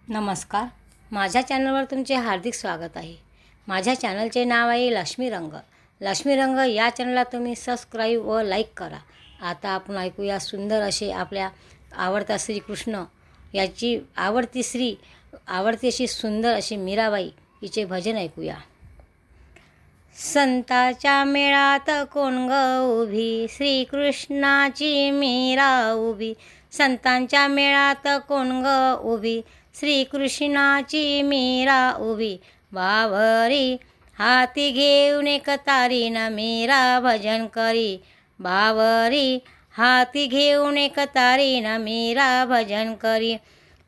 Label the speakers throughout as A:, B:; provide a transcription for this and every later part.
A: नमस्कार. माझ्या चॅनलवर तुमचे हार्दिक स्वागत आहे. माझ्या चॅनलचे नाव आहे लक्ष्मी रंग. लक्ष्मी रंग या चॅनलला तुम्ही सबस्क्राईब व लाईक करा. आता आपण ऐकूया सुंदर असे आपल्या आवडता श्रीकृष्ण याची आवडती अशी सुंदर अशी मीराबाई हिचे भजन ऐकूया. संताच्या मेळात कोण ग उभी, श्रीकृष्णाची मीरा उभी. संतांच्या मेळात कोण ग उभी, श्रीकृष्णाची मीरा उभी. बावरी हाती घेऊन एक तारीन मीरा भजन करी. बावरी हाती घेऊन एक तारीन मीरा भजन करी.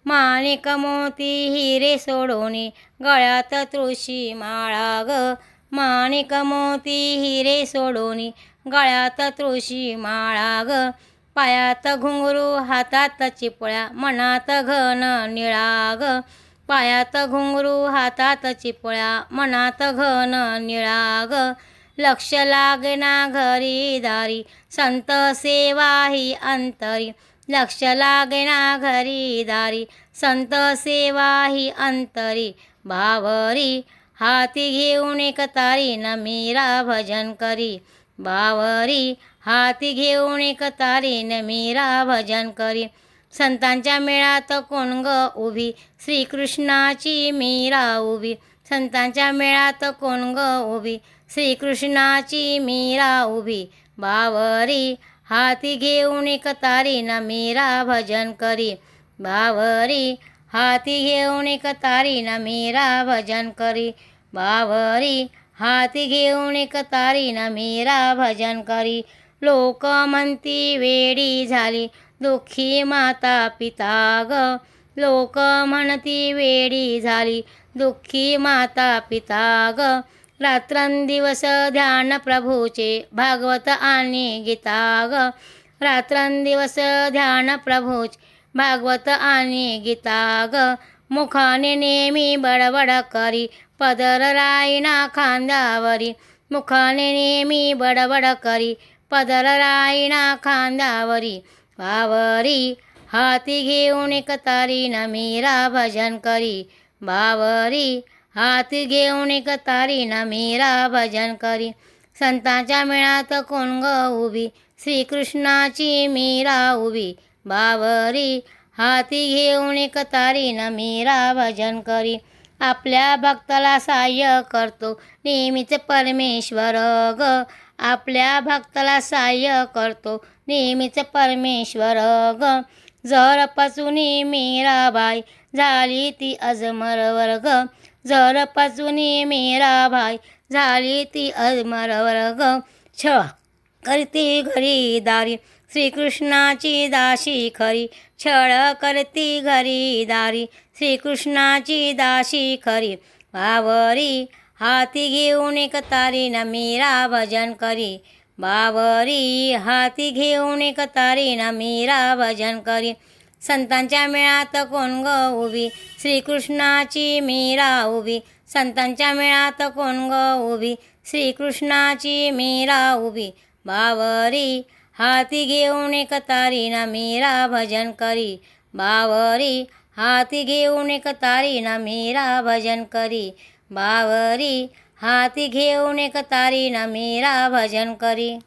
A: माणिक मोती हिरे सोडोनी गळ्यात तुळशी माळा ग. माणिक मोती हिरे सोडोनी गळ्यात तुळशी माळा ग. पायात घुंगरू हातात चिपळ्या मनात घन निळा ग. पायात घुंगरू हातात चिपळ्या मनात घन निळा ग. लक्ष लागेना घरी दारी संत सेवा ही अंतरी. लक्ष लागेना घरी दारी संत सेवा ही अंतरी. बावरी हाती घेऊन एक तारीन मीरा भजन करी. बावरी हाती घेऊन एक तारीन मीरा भजन करी. संतांच्या मेळात कोण ग उभी, श्रीकृष्णाची मीरा उभी. संतांच्या मेळात कोण ग उभी, श्रीकृष्णाची मीरा उभी. बावरी हाती घेऊन एक तारीन मीरा भजन करी. बावरी हाती घेऊन एक तारीन मीरा भजन करी. बावरी हाती घेऊन एक तारीन मीरा भजन करी. लोक म्हणती वेडी झाली दुःखी माता पिता ग. लोक म्हणती वेडी झाली दुःखी माता पिता ग. रात्रंदिवस ध्यान प्रभूचे भागवत आणि गीता ग. रात्रंदिवस ध्यान प्रभूचे भागवत आणि गीता ग. मुखाने नेहमी बडबड करी पदर राईना खांद्यावरी. मुखाने नेहमी बडबड करी पदर राईना खांद्यावरी. बावरी हाती घेऊन एक तारीन मीरा भजन करी. बावरी हाती घेऊन एक तारीन मीरा भजन करी. संतांच्या मेळात कोण ग उभी, श्रीकृष्णाची मीरा उभी. बावरी हाती घेऊन एक तारीन मीरा भजन करी. आपल्या भक्ताला सहाय्य करतो नेहमीच परमेश्वर ग. आपल्या भक्ताला सहाय्य करतो नेहमीच परमेश्वर ग. जर पाचुनी मीराबाई झाली ती अजमरवर ग. जर पाचुनी मीराबाई झाली ती अजमरवर ग. छळ करती घरी दारी श्रीकृष्णाची दासी खरी. छळ करती घरी दारी श्रीकृष्णाची दासी खरी. बावरी हाती घेऊन एक तारीन मीरा भजन करी. बावरी हाती घेऊन एक तारीन मीरा भजन करी. संतांच्या मेळात कोण ग उभी, श्रीकृष्णाची मीरा उभी. संतांच्या मेळात कोण ग उभी, श्रीकृष्णाची मीरा उभी. बावरी हाती घेऊन एक तारीन मीरा भजन करी. बावरी हाती घेऊन एक तारीन मीरा भजन करी. बावरी हाती घेऊन एक तारीन मीरा भजन करी.